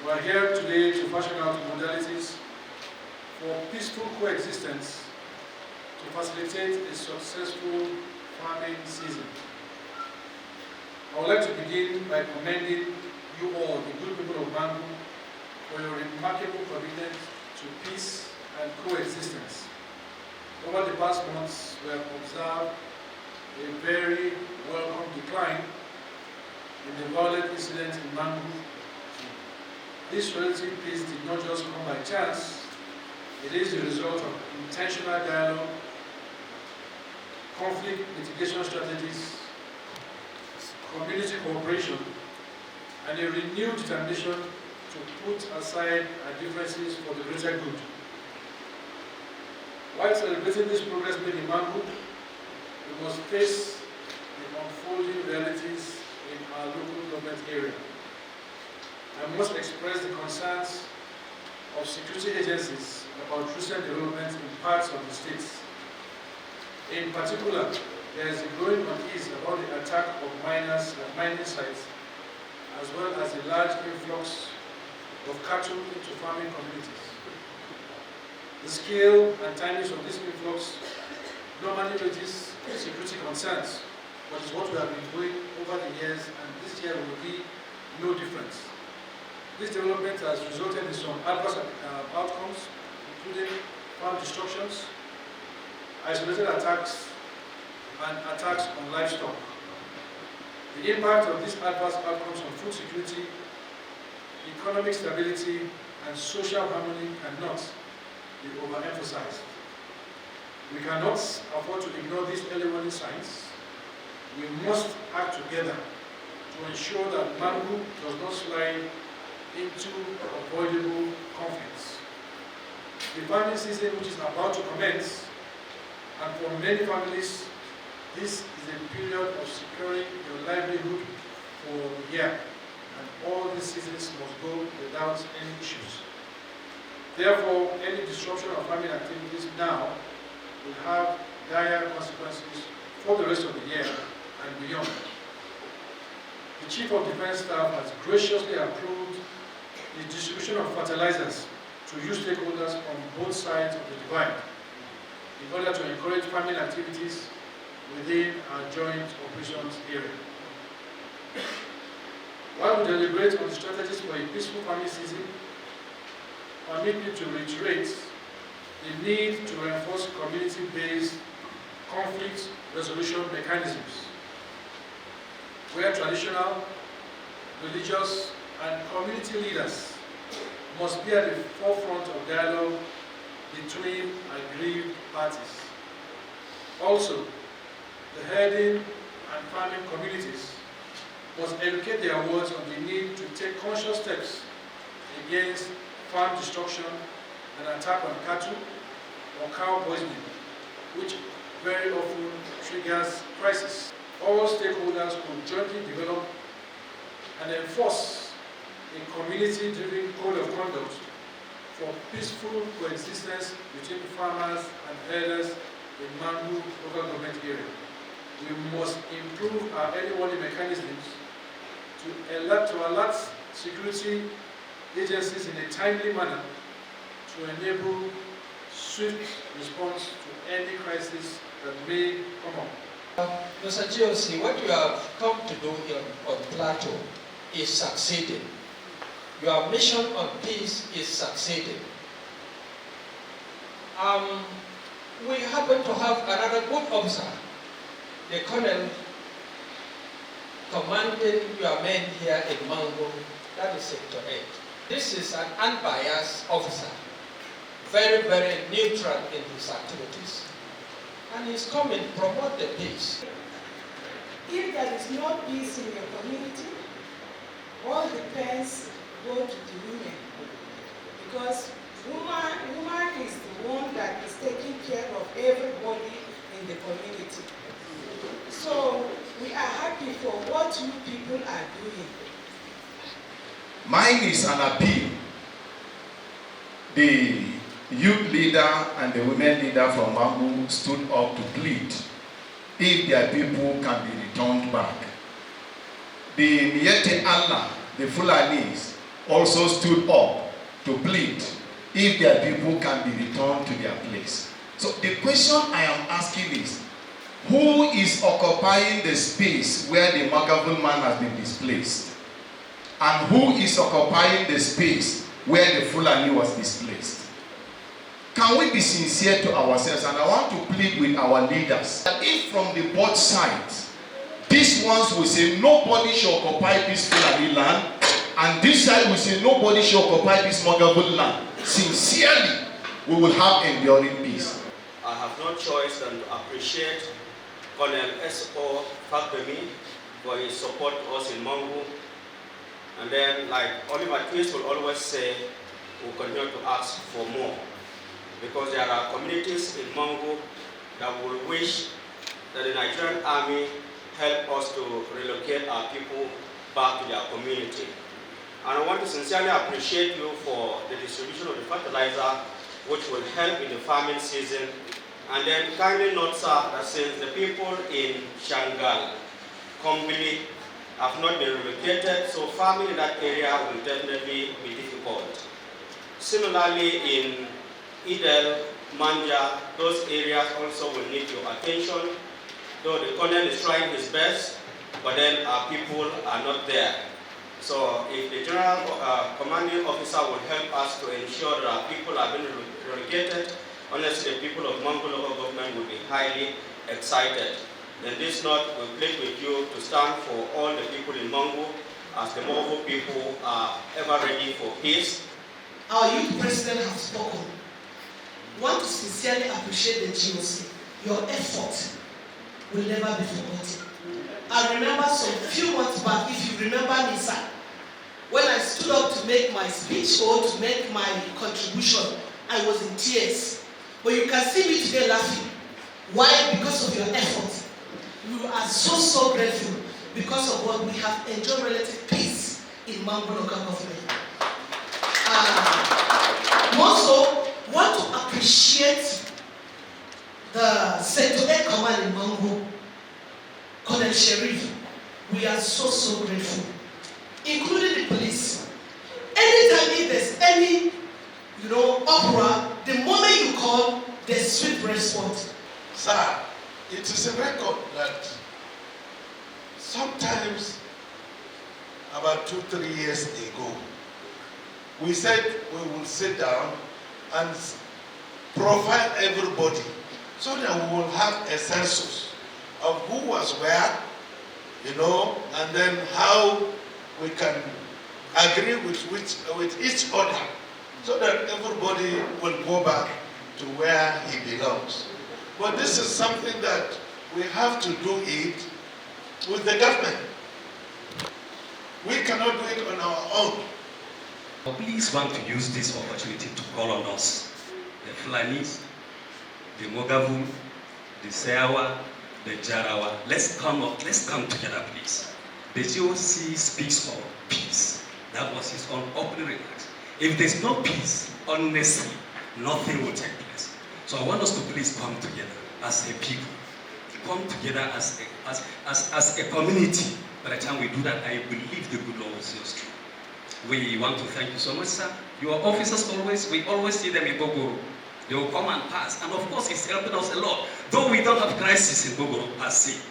We are here today to fashion out modalities for peaceful coexistence to facilitate a successful farming season. I would like to begin by commending you all, the good people of Mangu, for your remarkable commitment to peace and coexistence. Over the past months, we have observed a very welcome decline in the violent incidents in Mangu. This relative peace did not just come by chance. It is the result of intentional dialogue, conflict mitigation strategies, community cooperation, and a renewed determination to put aside our differences for the greater good. While celebrating this progress made in Mangu, we must face the unfolding realities in our local government area. I must express the concerns of security agencies about recent developments in parts of the states. In particular, there is a growing unease about the attack of miners at mining sites, as well as a large influx of cattle into farming communities. The scale and timeliness of this influx normally raises security concerns, but it's what we have been doing over the years, and this year will be no different. This development has resulted in some adverse outcomes, including farm destructions, isolated attacks, and attacks on livestock. The impact of these adverse outcomes on food security, economic stability, and social harmony cannot be overemphasized. We cannot afford to ignore these early warning signs. We must act together to ensure that Mangu does not slide into avoidable conflicts. The farming season, which is about to commence, and for many families, this is a period of securing your livelihood for the year, and all these seasons must go without any issues. Therefore, any disruption of farming activities now will have dire consequences for the rest of the year and beyond. The Chief of Defense Staff has graciously approved the distribution of fertilizers to youth stakeholders on both sides of the divide in order to encourage farming activities within our joint operations area. While we deliberate on the strategies for a peaceful farming season, permit me to reiterate the need to reinforce community-based conflict resolution mechanisms, where traditional, religious, and community leaders must be at the forefront of dialogue between aggrieved parties. Also, the herding and farming communities must educate their wards on the need to take conscious steps against farm destruction and attack on cattle or cow poisoning, which very often triggers crisis. All stakeholders could jointly develop and enforce a community-driven code of conduct for peaceful coexistence between farmers and herders in Mangu local government area. We must improve our early warning mechanisms to alert security agencies in a timely manner to enable swift response to any crisis that may come up. Mr. GOC, what you have come to do here on Plateau is succeeding. Your mission on peace is succeeding. We happen to have another good officer, the Colonel commanding your men here in Mangu, that is Sector 8. This is an unbiased officer, very, very neutral in his activities, and he's coming to promote the peace. If there is no peace in your community, all depends go to the women, because woman is the one that is taking care of everybody in the community. So we are happy for what you people are doing. Mine is an appeal. The youth leader and the women leader from Mangu stood up to plead if their people can be returned back. The Miete Allah, the Fulanis, also stood up to plead if their people can be returned to their place. So the question I am asking is, who is occupying the space where the Magavul man has been displaced? And who is occupying the space where the Fulani was displaced? Can we be sincere to ourselves? And I want to plead with our leaders that if from the both sides, these ones will say nobody should occupy this Fulani land, and this side will say nobody should occupy this Magavul land, sincerely, we will have enduring peace. I have no choice than to appreciate Colonel S.O. Fakbemi for his support to us in Mangu. And then, like Oliver Twist will always say, we'll continue to ask for more. Because there are communities in Mangu that will wish that the Nigerian army help us to relocate our people back to their community. And I want to sincerely appreciate you for the distribution of the fertilizer, which will help in the farming season. And then kindly note, sir, that since the people in Shangal, Kombili, have not been relocated, so farming in that area will definitely be difficult. Similarly, in Idel, Manja, those areas also will need your attention, though the colonel is trying his best, but then our people are not there. So if the general commanding officer will help us to ensure that our people are being relocated, honestly, the people of Mangu local government will be highly excited. In this note, we plead with you to stand for all the people in Mangu, as the Mangu people are ever ready for peace. Our youth president has spoken. We want to sincerely appreciate the GOC. Your effort will never be forgotten. I remember some few months back, if you remember me, sir, when I stood up to make my speech or to make my contribution, I was in tears. But you can see me today laughing. Why? Because of your effort. We are so grateful because of what we have enjoyed relative peace in Mangu local government. Also, want to appreciate the Sector A command in Mangu, Colonel Sheriff. We are so grateful, including the police. Anytime if there's any, uproar, the moment you call, there's swift response. Sir, it is a record that sometimes, about 2-3 years ago, we said we will sit down and profile everybody so that we will have a census of who was where, and then how we can agree with each other so that everybody will go back to where he belongs. But this is something that we have to do it with the government. We cannot do it on our own. Please want to use this opportunity to call on us, the Fulanis, the Mogavum, the Seawa, the Jarawa. Let's come together, please. The GOC speaks of peace. That was his own opening remarks. If there's no peace, honestly, nothing will take place. So I want us to please come together as a people, come together as a community. By the time we do that, I believe the good Lord will see us through. We want to thank you so much, sir. Your officers we always see them in Gogoro. They will come and pass. And of course, it's helping us a lot. Though we don't have crisis in Gogoro per se,